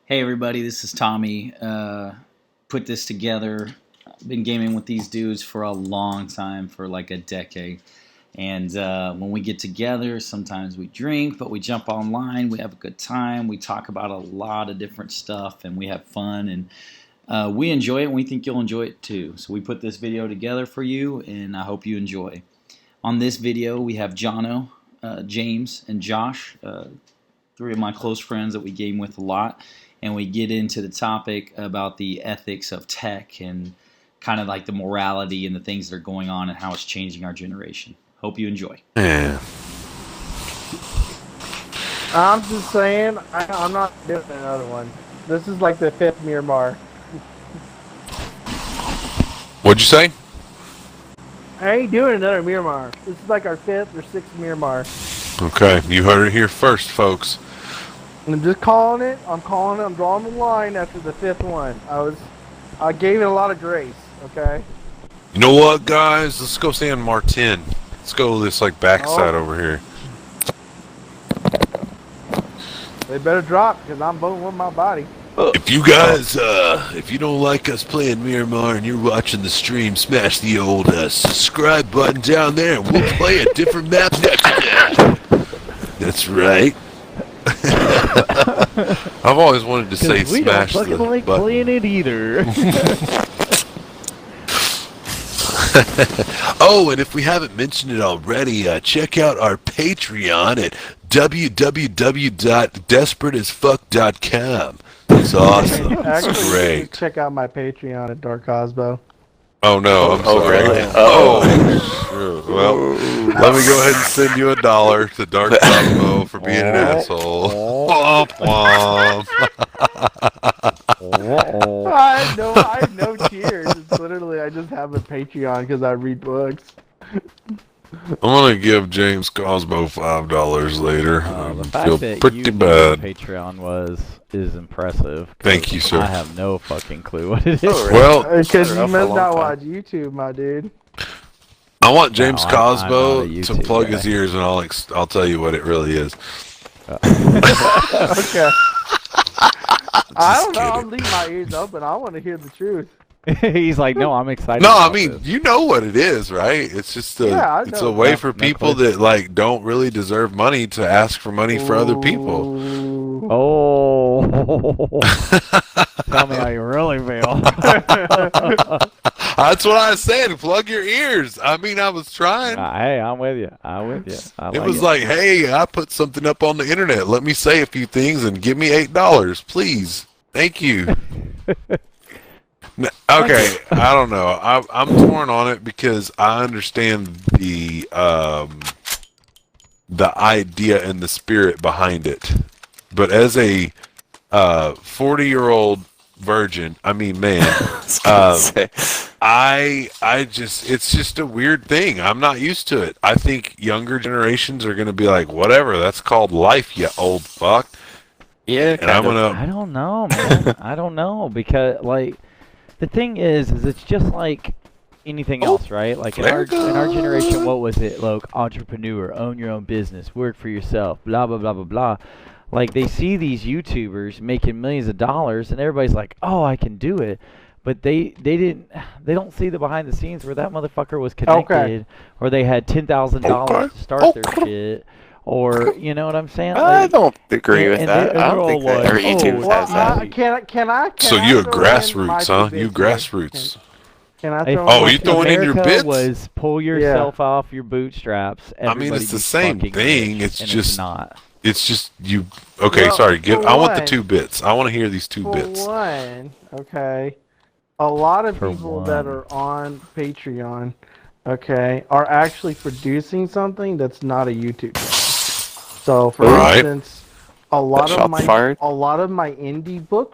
Hey everybody, this is Tommy. Put this together. I've been gaming with these dudes for a long time, for like a decade. And when we get together, sometimes we drink, but we jump online, we have a good time, we talk about a lot of different stuff, and we have fun, and we enjoy it, and we think you'll enjoy it too. So we put this video together for you, and I hope you enjoy. On this video, we have Jono, James, and Josh, three of my close friends that we game with a lot. And we get into the topic about the ethics of tech and kind of like the morality and the things that are going on and how it's changing our generation. Hope you enjoy. Yeah. I'm just saying, I'm not doing another one. This is like the 5th Miramar. What'd you say? I ain't doing another Miramar. This is like our 5th or 6th Miramar. Okay, you heard it here first, folks. I'm just calling it. I'm drawing the line after the 5th one. I gave it a lot of grace, okay? You know what, guys? Let's go San Martin. Let's go this like backside over here. They better drop, because I'm voting with my body. If you guys, if you don't like us playing Miramar and you're watching the stream, smash the old subscribe button down there and we'll play a different map next time. That's right. I've always wanted to say smash the button. We don't fucking like playing it either. Oh, and if we haven't mentioned it already, check out our Patreon at www.desperateasfuck.com. It's awesome. It's great. Check out my Patreon at Dark Cosmo. Oh no, I'm sorry. Really? Oh, well, let me go ahead and send you $1 to Dark Cosmo for being an asshole. Womp womp. I have no tears. It's literally, I just have a Patreon because I read books. I'm gonna give James Cosmo $5 later. The I fact feel that pretty you knew bad. what Patreon is impressive. Thank you, sir. I have no fucking clue what it is. Well, because you must not watch YouTube, my dude. I want James No, Cosmo I'm not a to YouTube plug guy. his ears, and I'll tell you what it really is. Okay. I don't know. kidding. I'm leaving my ears open. I want to hear the truth. He's like, no, I'm excited. No, I about mean, this. you know what it is, right? It's just it's a know. way Yeah, for no people clue. that like don't really deserve money to ask for money for other people. Ooh. Oh, tell me how you really feel. That's what I said. Plug your ears. I mean, I was trying. Hey, I'm with you. I'm with you. It was like, hey, I put something up on the internet. Let me say a few things and give me $8, please. Thank you. Okay, I don't know. I'm torn on it because I understand the idea and the spirit behind it, but as a 40-year-old virgin, I mean, man, I just it's just a weird thing. I'm not used to it. I think younger generations are gonna be like, whatever. That's called life, you old fuck. Yeah, and I'm gonna. I don't know, man. I don't know because like. The thing is it's just like anything else, right? Like in our generation, what was it? Like entrepreneur, own your own business, work for yourself, blah blah blah blah blah. Like they see these YouTubers making millions of dollars, and everybody's like, "Oh, I can do it," but they don't see the behind the scenes where that motherfucker was connected, or they had $10,000 to start their shit. Or, you know what I'm saying? Like, I don't agree with that. I don't think that every YouTube has that. Can So I you a throw in my grassroots, huh? two You bits here? grassroots. Can I If throw Oh, in you my throwing two in your America bits? was pull yourself off your bootstraps. I mean, it's everybody the be same fucking thing. rich, It's and just it's not. It's just you. Okay, Well, sorry. I want the one- 2 bits. I want to hear these 2 For bits. one, okay, a lot of For people that one. are on Patreon, okay, are actually producing something that's not a YouTube channel. So, for Right. instance, a lot of my fired. indie books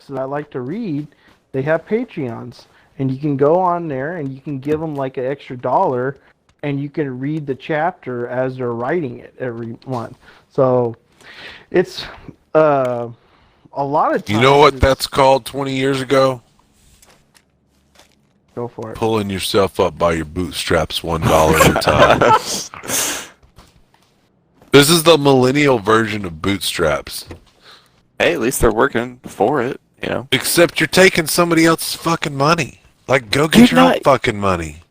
that I like to read, they have Patreons, and you can go on there and you can give them like an extra $1, and you can read the chapter as they're writing it every month. So, it's a lot of times. You know what that's called 20 years ago? Go for it. Pulling yourself up by your bootstraps $1 at a time. This is the millennial version of bootstraps. Hey, at least they're working for it, you know. Except you're taking somebody else's fucking money. Like, go get your own fucking money.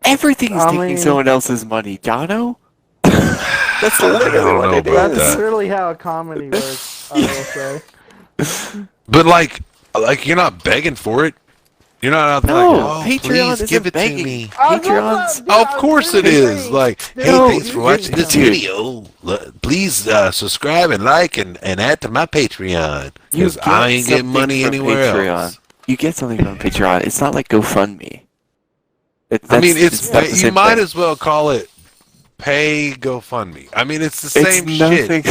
Everything's taking someone else's money, Jono. That's literally what it is. That's literally how a comedy works, I will say. But like you're not begging for it. You're not out there like, oh, Patreon please give it begging. to me. Patreon's... Of course it is. Like, hey, thanks for watching this video. Please subscribe and like and add to my Patreon. Because I ain't getting money anywhere else. You get something from Patreon. It's not like GoFundMe. I mean, you might as well call it Pay GoFundMe. I mean, it's the same shit.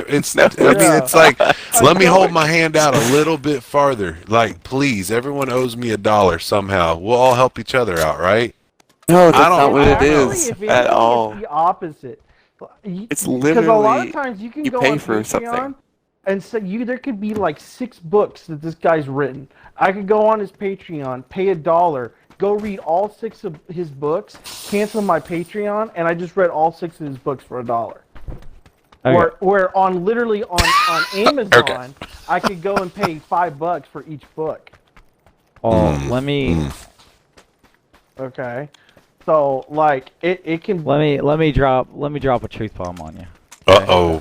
It's like, let me hold my hand out a little bit farther. Like, please, everyone owes me $1 somehow. We'll all help each other out, right? No, that's not what it is at all. It's the opposite. It's literally because a lot of times you can go pay on for Patreon something. and say there could be like 6 books that this guy's written. I could go on his Patreon, pay $1. Go read all 6 of his books, cancel my Patreon, and I just read all 6 of his books for $1. Okay. Where on literally on Amazon, I could go and pay $5 for each book. Oh, let me. Okay, so like it can. Let me drop a truth bomb on you. Everyone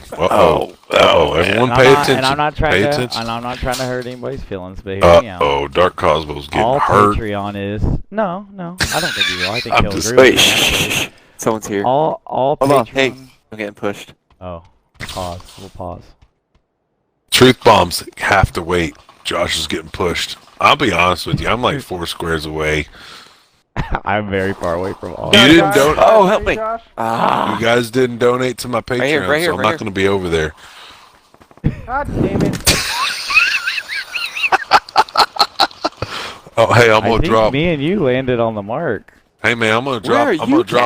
pay attention. And I'm not trying to hurt anybody's feelings, but hear me out. Dark Cosmo's getting all hurt. Patreon is no, I don't think he will. I think he'll agree wait, with me. Someone's here. All Hold Patreon. on, hey, I'm getting pushed. Oh, pause. We'll pause. Truth bombs have to wait. Josh is getting pushed. I'll be honest with you. I'm like 4 squares away. I'm very far away from all. You didn't donate. Oh, help me! You guys didn't donate to my Patreon, so I'm not going to be over there. God damn it! Oh, hey, I'm gonna drop. Me and you landed on the mark. Hey man, I'm gonna drop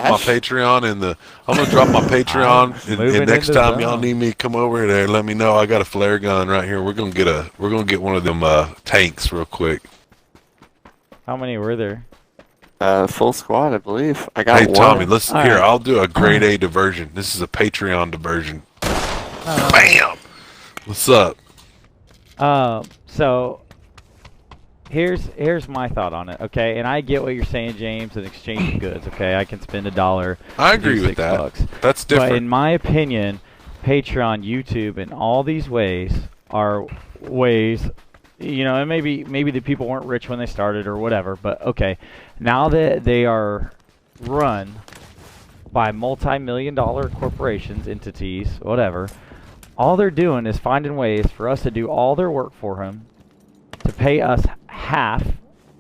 my Patreon in the. I'm gonna drop my Patreon, and next time y'all need me, come over there. Let me know. I got a flare gun right here. We're gonna get one of them tanks real quick. How many were there? Full squad, I believe. I got one. Hey Tommy, listen here. I'll do a grade A diversion. This is a Patreon diversion. Bam. What's up? So here's my thought on it, okay? And I get what you're saying, James, and exchanging goods, okay? I can spend $1. I agree with that. $6. That's different. But in my opinion, Patreon, YouTube, and all these ways are ways, you know, and maybe the people weren't rich when they started or whatever, but okay. Now that they are run by multi-million-dollar corporations, entities, whatever, all they're doing is finding ways for us to do all their work for them, to pay us half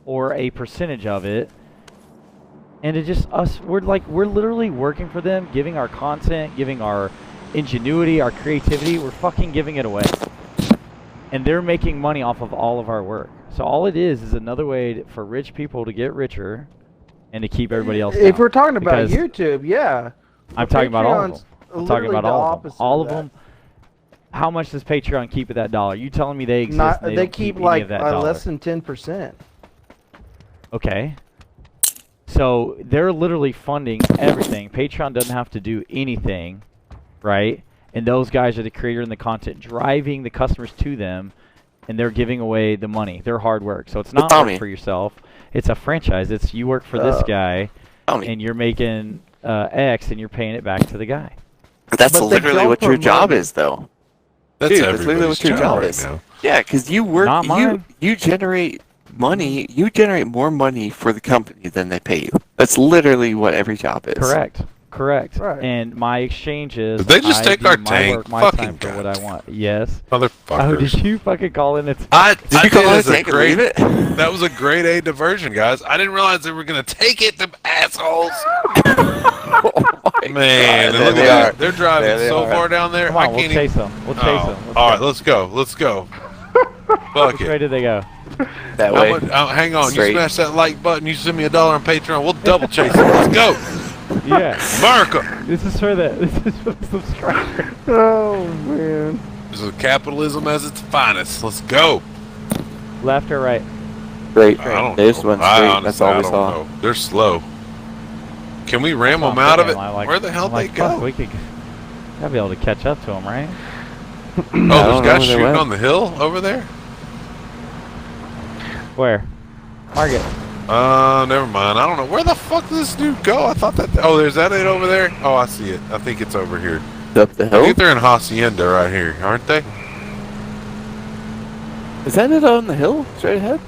or a percentage of it, and to just us, we're literally working for them, giving our content, giving our ingenuity, our creativity, we're fucking giving it away. And they're making money off of all of our work. So all it is another way for rich people to get richer and to keep everybody else down. If we're talking about YouTube, yeah. I'm talking about all of them. I'm talking about all of them. All of that. them. How much does Patreon keep at that $1? You telling me they exist? And they keep any like of that less than 10%. Okay. So they're literally funding everything. Patreon doesn't have to do anything, right? And those guys are the creator and the content, driving the customers to them, and they're giving away the money, their hard work. So it's not work for yourself. It's a franchise. It's you work for this guy, and you're making X, and you're paying it back to the guy. That's literally what your job is, though. That's literally what your job is. Now. Yeah, because you work, you generate money. You generate more money for the company than they pay you. That's literally what every job is. Correct. Right. And my exchange is did they just take our my tank? Work, my fucking time for what I want. Yes. Motherfuckers. Oh, did you fucking call in it? Did you call in a great it? That was a grade A diversion, guys. I didn't realize they were gonna take it, them assholes. Man, look at that. They're driving so far down there. Come on, we'll chase them. We'll chase them. All right, let's go. Fuck Which way did they go? That way. Hang on. Straight. You smash that like button. You send me $1 on Patreon. We'll double chase them. Let's go. Yeah. America. This is for the subscribers. Oh man. This is capitalism as its finest. Let's go. Left or right? Great. This one's straight. That's all we saw. They're slow. Can we ram them out of it? Where the hell they go? We could gotta be able to catch up to them, right? there's guys shooting on the hill over there? Where? Market. Never mind. I don't know. Where the fuck does this dude go? I thought that... Oh, there's that it over there? Oh, I see it. I think it's over here. Up the I hill? think they're in Hacienda right here, aren't they? Is that it on the hill? Straight ahead?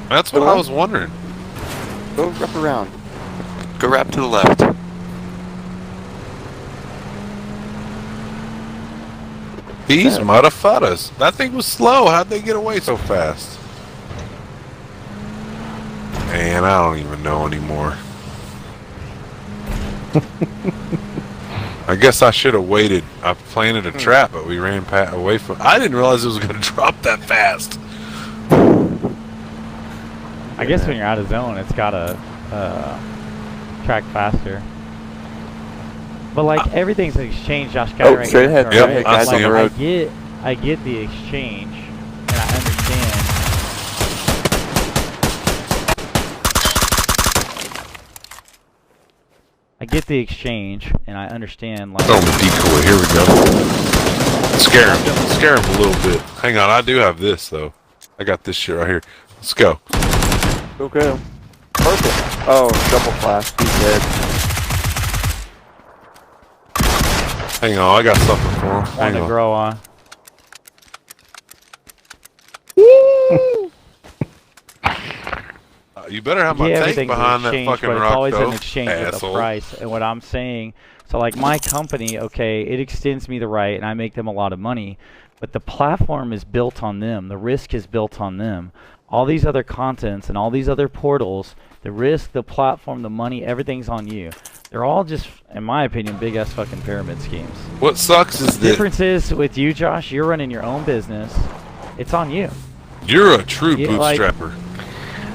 That's what I was wondering. Go wrap around. Go wrap to the left. These motherfuckers. That thing was slow. How'd they get away so fast? Man, I don't even know anymore. I guess I should have waited. I planted a trap, but we ran away from... I didn't realize it was going to drop that fast. I guess when you're out of zone, it's gotta track faster. But like everything's an exchange, Josh. Right straight ahead. Yep, right? I see him. I get the exchange, and I understand. I get the exchange, and I understand. Like, Oh, the decoy. Here we go. Scare him. Scare him a little bit. Hang on. I do have this, though. I got this shit right here. Let's go. Okay. Perfect. Oh, double flash. He's dead. Hang on. I got something for him. want Hang to on. grow on. You better have my Yeah, tank everything's behind that exchange, fucking but it's rock, always though. an exchange with the Asshole. price. And what I'm saying, so like my company, okay, it extends me the right, and I make them a lot of money, but the platform is built on them. The risk is built on them. All these other contents and all these other portals, the risk, the platform, the money, everything's on you. They're all just, in my opinion, big ass fucking pyramid schemes. What sucks is The that difference is with you, Josh, you're running your own business. It's on you. you're a true Yeah, like- bootstrapper.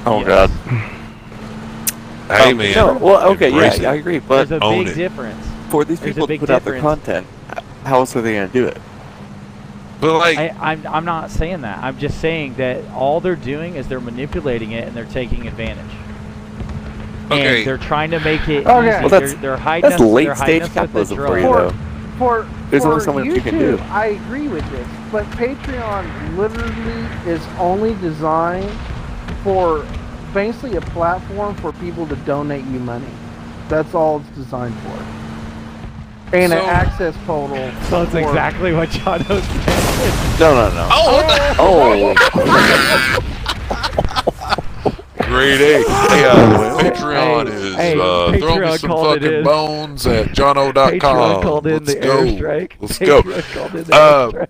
Oh, Yes. God. Hey, man. No, well, okay, Embrace yeah, I it. agree, but There's a own big it. difference. for these there's a people to big put out their difference. content, how else are they going to do it? But, like, I'm not saying that. I'm just saying that all they're doing is they're manipulating it and they're taking advantage. okay. And they're trying to make it Okay. easy. Well, that's- they're hiding That's us, late they're hiding stage us with the capitalism for drug. you, though. For There's for only so much YouTube, you can do. I agree with this, but Patreon literally is only designed for basically a platform for people to donate you money. That's all it's designed for. And an So- access portal. So it's for- exactly what John was saying. No. oh, Grade A. Hey, Patreon is throw me Patreon some called it fucking in. bones at jono.com. Patreon called in Let's the go. airstrike. Let's go. Patreon called in the Uh, airstrike.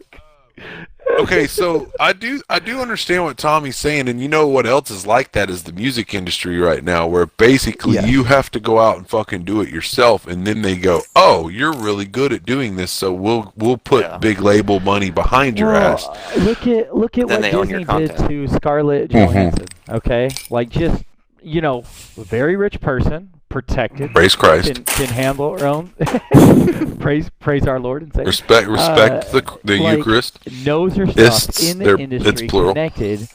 Okay, so I do understand what Tommy's saying, and you know what else is like that is the music industry right now, where basically Yes. you have to go out and fucking do it yourself, and then they go, "Oh, you're really good at doing this, so we'll put Yeah. big label money behind your ass." Look at Then what they own your Disney did content. to Scarlett Johansson. Okay, like just a very rich person, protected, Praise Christ. can handle her own. praise our Lord and Savior. Respect the like, Eucharist. Knows her stuff Ists, in the it's industry, plural. connected.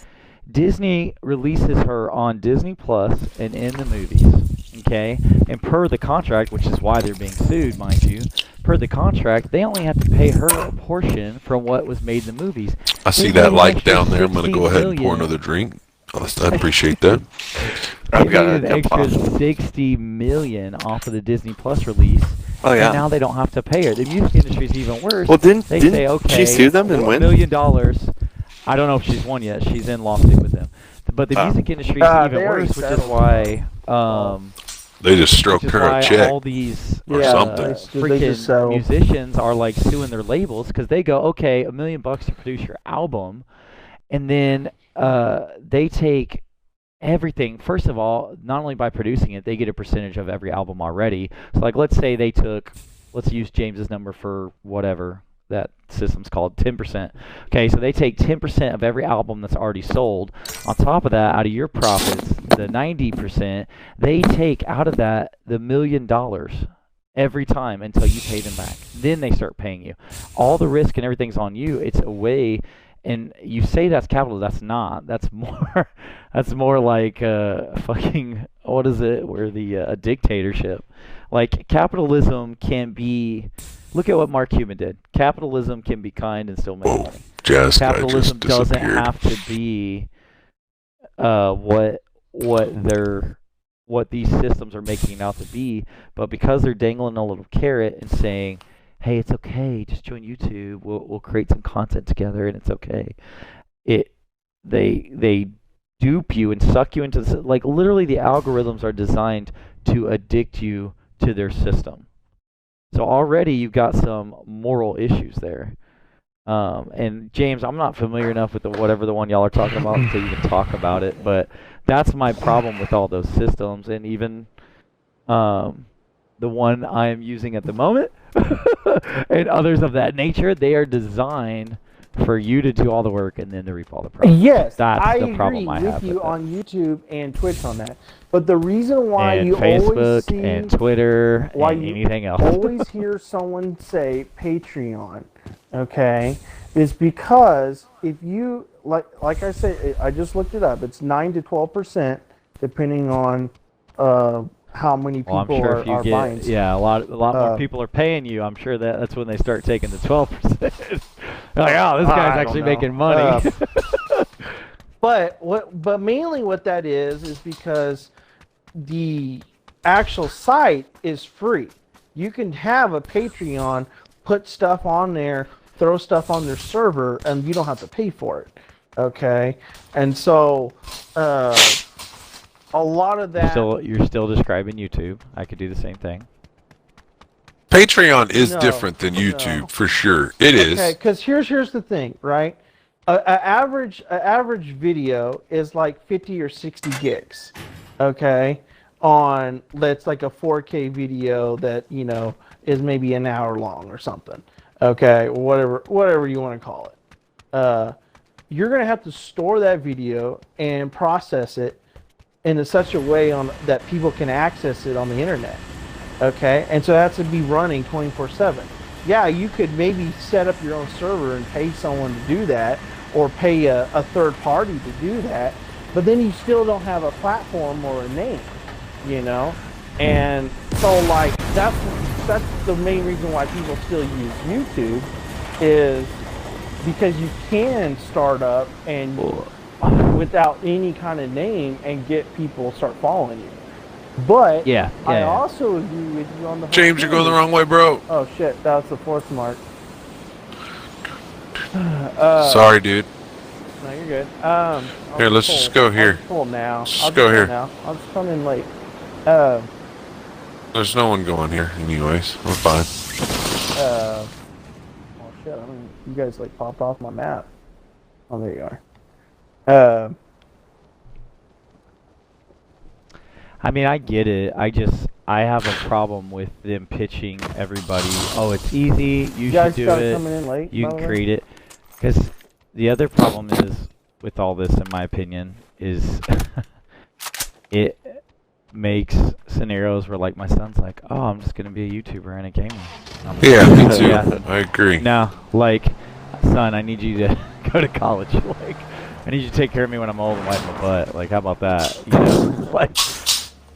Disney releases her on Disney Plus and in the movies. Okay, and per the contract, which is why they're being sued, mind you, per the contract, they only have to pay her a portion from what was made in the movies. I see They that made an light extra down there. I'm going to go ahead and pour 60 million. another drink. I appreciate that. They I've got made to an jump extra off. 60 million off of the Disney Plus release. Oh, yeah. And now they don't have to pay her. The music industry is even worse. Well, They say, didn't okay, she sue them and $1 win? million. I don't know if she's won yet. She's in lawsuit with them. But the music industry is even they already worse, which is settled. why They just stroked which is her why a check. all these or something. They just freaking settled. musicians are like suing their labels because they go, okay, $1 million to produce your album, and then they take everything. First of all, not only by producing it, they get a percentage of every album already. So like, let's say they took, let's use James's number for whatever that system's called, 10%. Okay, so they take 10% of every album that's already sold. On top of that, out of your profits, the 90%, they take out of that the $1 million every time until you pay them back. Then they start paying you. All the risk and everything's on you. It's a way, and you say that's capital. That's not. That's more. That's more like fucking. What is it? Where the a dictatorship. Like capitalism can be look at what Mark Cuban did. Capitalism can be kind and still make money. Jazz guy Capitalism just doesn't disappeared. have to be what these systems are making it out to be, but because they're dangling a little carrot and saying, "Hey, it's okay, just join YouTube. We'll create some content together, and it's okay." They dupe you and suck you into like literally the algorithms are designed to addict you to their system. So already you've got some moral issues there. And James, I'm not familiar enough with whatever the one y'all are talking about to even talk about it, but that's my problem with all those systems, and even the one I am using at the moment, and others of that nature. They are designed for you to do all the work and then to reap all the profit. Yes, That's I the problem agree I with have you with on YouTube and Twitch on that. But the reason why and you always Facebook see and Twitter why and you anything else. always hear someone say Patreon, okay, is because if you like I say, I just looked it up. It's 9 to 12%, depending on how many people I'm sure if you are buying. a lot more people are paying you. I'm sure that's when they start taking the 12%. Like, oh, this guy's actually making money. But mainly what that is because the actual site is free. You can have a Patreon, put stuff on there, throw stuff on their server, and you don't have to pay for it. Okay, and so a lot of that. You're still describing YouTube. I could do the same thing. Patreon is different than YouTube for sure. It is. Okay, because here's the thing, right? An average video is like 50 or 60 gigs. Okay, that's like a 4K video that is maybe an hour long or something. Okay, whatever you want to call it. You're gonna have to store that video and process it in such a way that people can access it on the internet. Okay, and so that's to be running 24/7. Yeah, you could maybe set up your own server and pay someone to do that, or pay a third party to do that, but then you still don't have a platform or a name, And so like that's the main reason why people still use YouTube, is because you can start up and without any kind of name and get people start following you. But I also agree with you on the James, you're going the wrong way, bro. Oh shit, that was the force mark. Sorry, dude. No, you're good. Here, let's just go here. Pull now. Let's just go here. Now. I'll just come in late. There's no one going here, anyways. We're fine. Oh shit! You guys like popped off my map. Oh, there you are. I mean, I get it. I have a problem with them pitching everybody. Oh, it's easy. You should do it. Coming in late, you can create it. Because the other problem is with all this, in my opinion, is it makes scenarios where, like, my son's like, "Oh, I'm just gonna be a YouTuber and a gamer." Yeah, me too. I agree. No, like, son, I need you to go to college. Like, I need you to take care of me when I'm old and wipe my butt. Like, how about that? Like.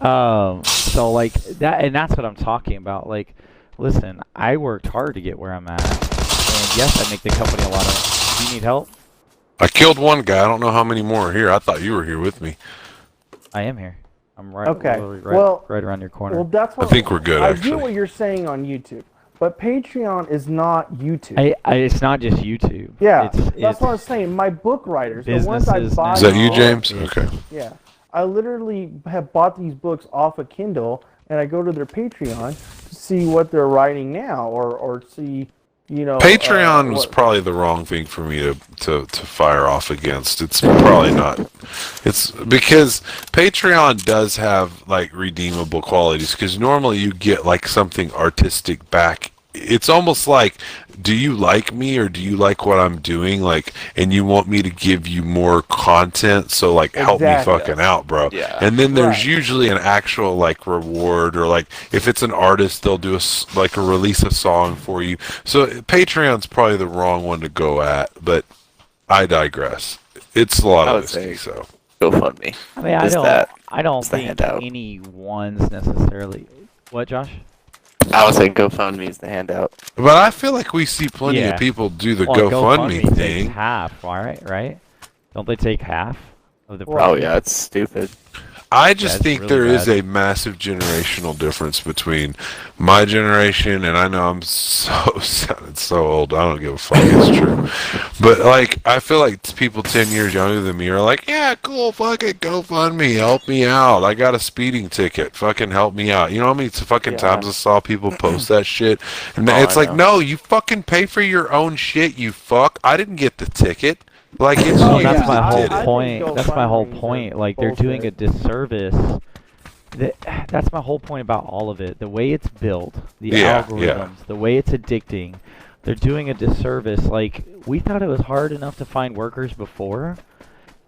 So like that, and that's what I'm talking about. Like, listen, I worked hard to get where I'm at, and yes, I make the company a lot of. Do you need help? I killed one guy. I don't know how many more are here. I thought you were here with me. I am here. I'm right. Okay. Right around your corner. Well, that's what I think we're good. I actually get what you're saying on YouTube, but Patreon is not YouTube. It's not just YouTube. Yeah, that's what I was saying. My book writers, the ones I buy. Is that you, James? Okay. Yeah. I literally have bought these books off of Kindle, and I go to their Patreon to see what they're writing now, or see, Patreon was probably the wrong thing for me to fire off against. It's probably not. It's because Patreon does have like redeemable qualities, because normally you get like something artistic back. It's almost like, do you like me or do you like what I'm doing? Like, and you want me to give you more content, so like help me fucking out, bro. Yeah. And then there's usually an actual like reward, or like if it's an artist, they'll do release a song for you. So Patreon's probably the wrong one to go at, but I digress. It's a lot of whiskey, so. GoFundMe. I mean, I don't think anyone's necessarily. What, Josh? I was saying GoFundMe is the handout. But I feel like we see plenty Yeah. of people do the Well, GoFundMe takes thing. half, right? Don't they take half of the Well, profit? Oh yeah, it's stupid. I just That's think really there is bad. a massive generational difference between my generation, and I know I'm sounding so old. I don't give a fuck. It's true, but like I feel like people 10 years younger than me are like, yeah, cool, fuck it, GoFundMe, help me out. I got a speeding ticket, fucking help me out. You know how many fucking Yeah. times I saw people post that shit, and Oh, it's I like, know. no, you fucking pay for your own shit, you fuck. I didn't get the ticket. Like it's Oh, you That's yeah, my that whole did it. point. That's my whole GoFundMes are point. Like they're doing a bullshit. disservice. That's my whole point about all of it. The way it's built, the Yeah, algorithms, yeah. the way it's addicting. They're doing a disservice. Like we thought it was hard enough to find workers before.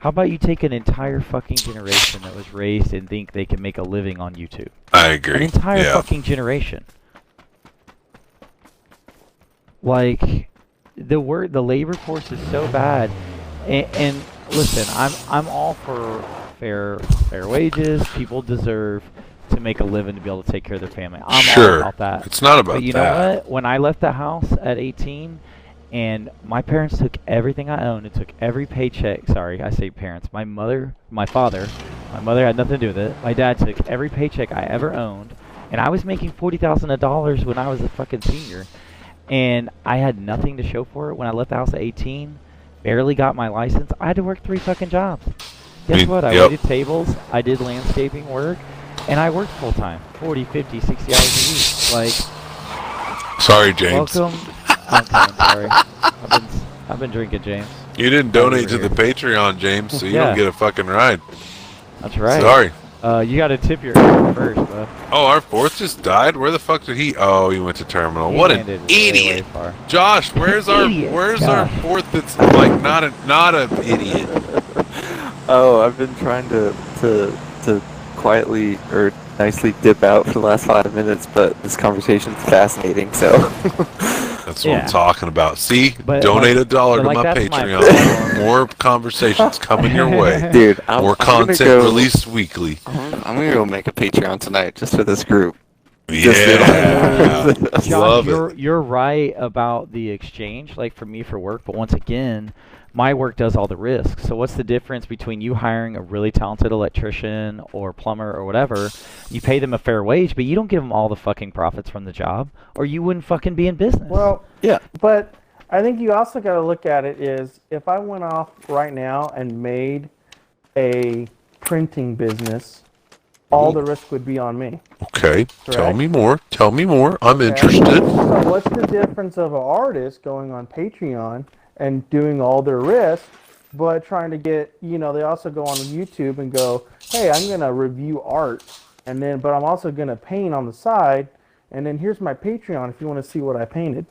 How about you take an entire fucking generation that was raised and think they can make a living on YouTube? I An agree. entire Yeah. fucking generation. Like the labor force is so bad, and listen, I'm all for fair wages. People deserve to make a living to be able to take care of their family. I'm all Sure. about that. It's not about But you that. know what? When I left the house at 18, and my parents took everything I owned and took every paycheck. Sorry, I say parents. My mother, my father, my mother had nothing to do with it. My dad took every paycheck I ever owned, and I was making $40,000 when I was a fucking senior, and I had nothing to show for it. When I left the house at 18, barely got my license. I had to work 3 fucking jobs. Guess what? I Yep. waited tables. I did landscaping work, and I worked full time, 40, 50, 60 hours a week. Like, Sorry, James. welcome. I'm sorry. I've been drinking, James. You didn't Glad you donate were to the here. Patreon, James, so you Yeah. don't get a fucking ride. That's right. Sorry. You got to tip your first, bud. Oh, our fourth just died? Where the fuck did he? Oh, he went to terminal. He What an landed way, idiot. way far. Josh, where's our Idiot. our Gosh. fourth that's like not a idiot? Oh, I've been trying to quietly or nicely dip out for the last 5 minutes, but this conversation's fascinating, so. That's what Yeah. I'm talking about. See? But, Donate like- $1 to but, like, my that's my Patreon. point. More conversations coming your way. Dude, I'm More gonna content go, released weekly. I'm gonna go make a Patreon tonight just for this group. Yeah. Josh, Love it. you're right about the exchange, like for me for work, but once again, my work does all the risks. So what's the difference between you hiring a really talented electrician or plumber or whatever? You pay them a fair wage, but you don't give them all the fucking profits from the job, or you wouldn't fucking be in business. Well, Yeah. but I think you also got to look at it is if I went off right now and made a printing business, all the risk would be on me. Okay. Tell Correct. me more. Tell me more. I'm Okay. interested. So what's the difference of an artist going on Patreon and doing all their risk, but trying to get, they also go on YouTube and go, hey, I'm going to review art, but I'm also going to paint on the side, and then here's my Patreon if you want to see what I painted.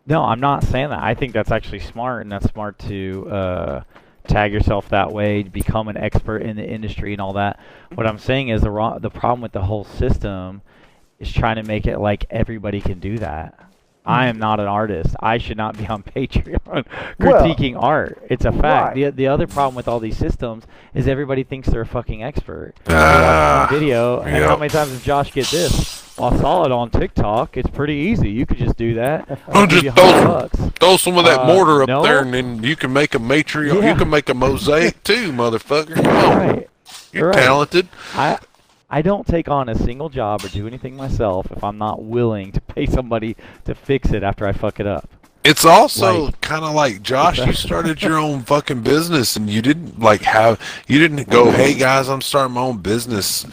No, I'm not saying that. I think that's actually smart, and that's smart to tag yourself that way, become an expert in the industry and all that. What I'm saying is the problem with the whole system is trying to make it like everybody can do that. I am not an artist. I should not be on Patreon critiquing art. It's a fact. Right. The other problem with all these systems is everybody thinks they're a fucking expert. They watch one video, and how yep. many times does Josh get this? Well, I saw it on TikTok. It's pretty easy. You could just do that. Oh, I'll give just you throw, $100. throw some of that mortar up no. there, and then you can make a matriarch. Yeah. You can make a mosaic too, motherfucker. Come on. Right. You're Right. talented. I don't take on a single job or do anything myself if I'm not willing to pay somebody to fix it after I fuck it up. It's also Like- kind of like Josh. You started your own fucking business, and you didn't you didn't go, "Hey guys, I'm starting my own business.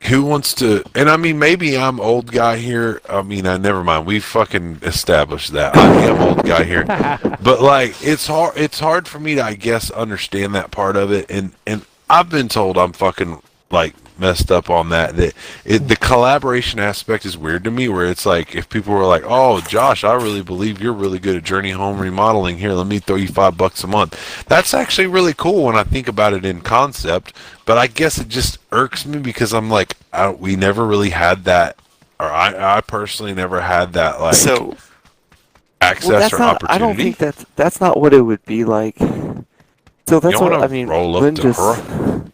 Who wants to?" And I mean, maybe I'm old guy here. I mean, never mind. We fucking established that I am old guy here. But like, it's hard. It's hard for me to, I guess, understand that part of it. And I've been told I'm fucking like messed up on that. The collaboration aspect is weird to me, where it's like if people were like, "Oh, Josh, I really believe you're really good at Journey Home Remodeling. Here, let me throw you $5 a month." That's actually really cool when I think about it in concept. But I guess it just irks me because I'm like, we never really had that, or I personally never had that like So, access that's or not, opportunity. I don't think that's not what it would be like. So that's You what wanna I mean. roll up Lynn to just, her?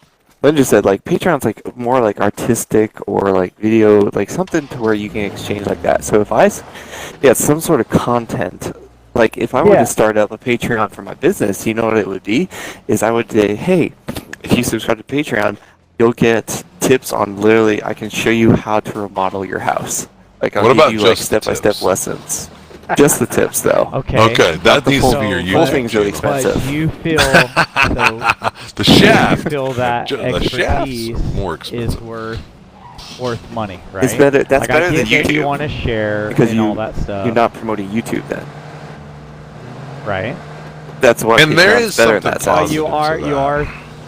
Lynn just said, like, Patreon's like more like artistic or like video, like something to where you can exchange like that. So if yeah, some sort of content. Like if I were to start up a Patreon for my business, you know what it would be? Is I would say, hey, if you subscribe to Patreon, you'll get tips on literally. I can show you how to remodel your house. Like I'll give you like step-by-step lessons. Just the tips, though. Okay, that needs to be your whole YouTube thing's really channel. expensive. But you feel so The shaft. you feel that The shafts expertise are more is expensive. worth money, right? It's better. That's like, better I than get that YouTube. You want to share because and all that stuff, you're not promoting YouTube then. right? That's why. And there is better in something that sense. positive. You are to that. you are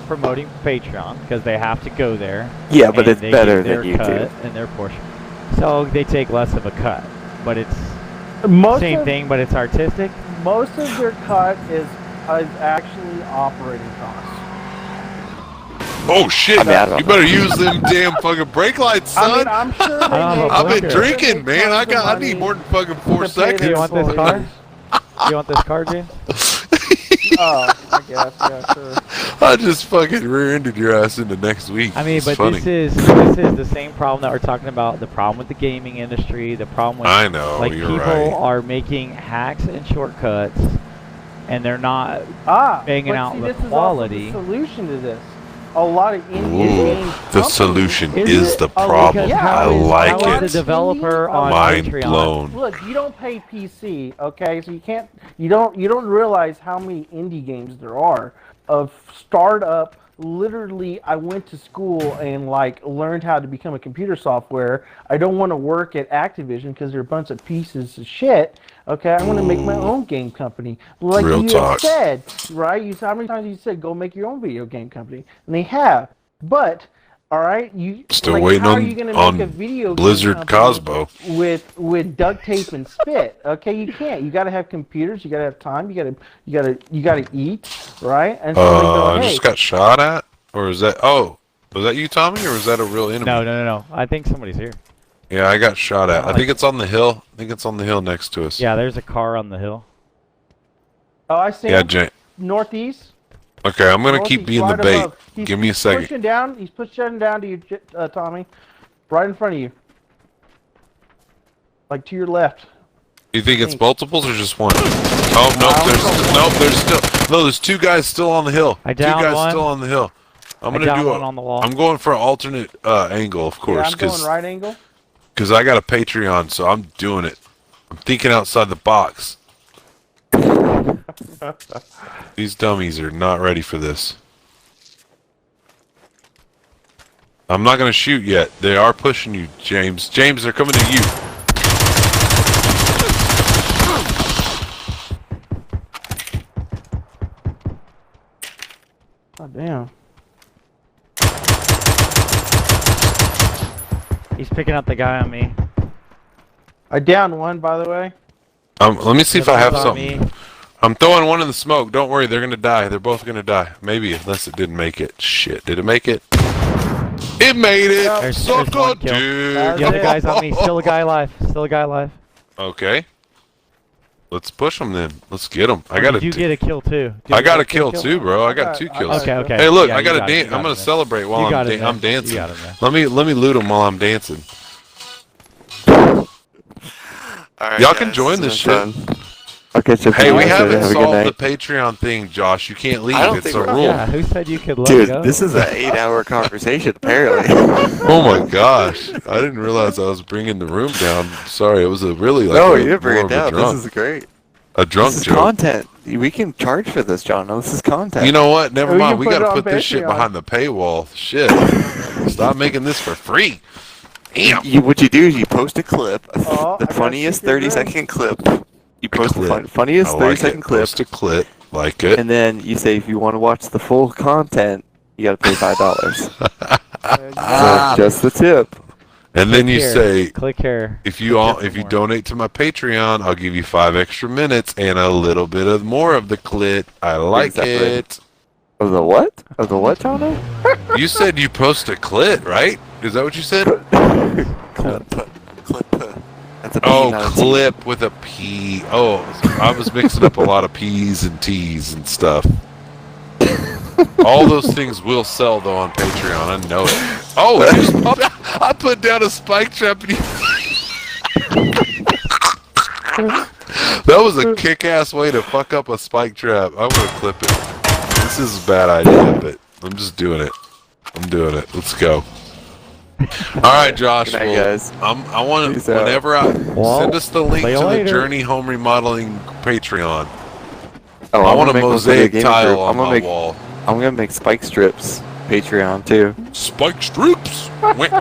promoting Patreon because they have to go there. Yeah, but and it's they better get than their YouTube. cut and their portion. So they take less of a cut, but it's Most same of, thing, but it's artistic. Most of their cut is actually operating costs. Oh shit! I mean, I don't You know. better use them damn fucking brake lights, son. I mean, I'm sure they I don't make- have a I've been blinker. drinking, man. I tons need of more than fucking 4 to pay seconds. their Do you want this car? employees. You want this car, James? Oh, I guess, yeah, sure. I just fucking rear-ended your ass into next week. I mean, It's but funny. this is the same problem that we're talking about. The problem with the gaming industry. The problem with I know, like you're people right. are making hacks and shortcuts, and they're not banging but out see, the this is also quality. the solution to this. A lot of indie Ooh, game the companies- solution Is is it? the Oh, problem. because I how is- like how is it. the developer on Mind Patreon? blown. Look, you don't pay PC, okay? So you don't realize how many indie games there are of startup. Literally, I went to school and like learned how to become a computer software. I don't want to work at Activision because they're a bunch of pieces of shit. Okay, I want to make my own game company. Like Real you talk. have said, right? How many times you said go make your own video game company, and they have. But all right, you Still like, waiting how on- are you gonna on make a video Blizzard game company Cosmo. with duct tape and spit? Okay, you can't. You got to have computers. You got to have time. You got to eat, right? And so they go, I hey, just got shot at? Or is that... Oh, was that you, Tommy? Or was that a real enemy? No. I think somebody's here. Yeah, I got shot at. I think it's on the hill. I think it's on the hill next to us. Yeah, there's a car on the hill. oh, I see Yeah, him. Northeast. Okay, I'm going to keep Northeast, being the right bait. above. Give me a second. Pushing down. He's pushing down to you, Tommy. Right in front of you. Like to your left. You think it's Thanks. multiples or just one? Oh, there's two guys still on the hill. I Two downed guys one. still on the hill. I'm I gonna downed do one on the wall. I'm going for an alternate angle, of Yeah, course, I'm going right angle. because I got a Patreon, so I'm doing it. I'm thinking outside the box. These dummies are not ready for this. I'm not gonna shoot yet. They are pushing you, James. James, they're coming to you. Oh damn. He's picking up the guy on me. I downed one, by the way. Let me see if I have on something. me. I'm throwing one in the smoke. Don't worry, they're gonna die. They're both gonna die. Maybe, unless it didn't make it. Shit, did it make it? It made it! Yep. There's Suck one a kill. dick! The other guy's on me. Still a guy alive. Still a guy alive. Okay. Let's push them then. Let's get them. I Or got did you get a kill too? Did I you got get a kill too, bro. I got 2 kills. Okay, okay. Hey, look, Yeah, I you got a got it, dance. you got I'm gonna it, man. celebrate while You I'm got it, man. I'm dancing. You got it, man. Let me loot them while I'm dancing. Alright, Y'all can guys, join this it's shit. fun. I'll catch up Hey, with we you later. haven't Have a good solved the night. Patreon thing, Josh. You can't leave. I don't It's think a we're- rule. Yeah, who said you could let Dude, go? this is an 8-hour conversation, apparently. Oh my gosh! I didn't realize I was bringing the room down. Sorry, it was a really like No, a, you didn't bring more it of a down. drunk, This is great. a drunk This is joke. content. We can charge for this, John. No, this is content. You know what? Never We mind. can We put it gotta on put this shit Patreon. behind the paywall. Shit! Stop making this for free. Damn. What you do is you post a clip, Oh, I the got funniest secret room. 30-second clip. You post the Clip. funniest I like 30-second it. clip, Post a clip. Like it. and then you say if you want to watch the full content, you got to pay $5. So just the tip. And then Click you here. say, Click here. if you more. donate to my Patreon, I'll give you 5 extra minutes and a little bit of more of the clit. I like Exactly. it. Of the what? Of the what, Jono? You said you post a clit, right? Is that what you said? Clip. That's a P, Oh, not a T. clip with a P. Oh, I was mixing up a lot of P's and T's and stuff. All those things will sell though on Patreon. I know it. Oh, you just I put down a spike trap and you... That was a kick-ass way to fuck up a spike trap. I'm gonna clip it. This is a bad idea, but I'm just doing it. I'm doing it. Let's go. All right, Josh. Good night, guys. I want Peace to out. whenever send us the link see to you the later. Journey Home Remodeling Patreon. Oh, I I'm want gonna a make one for the mosaic gaming tile group. on my wall. I'm gonna make spike strips Patreon too. Spike strips. Wait.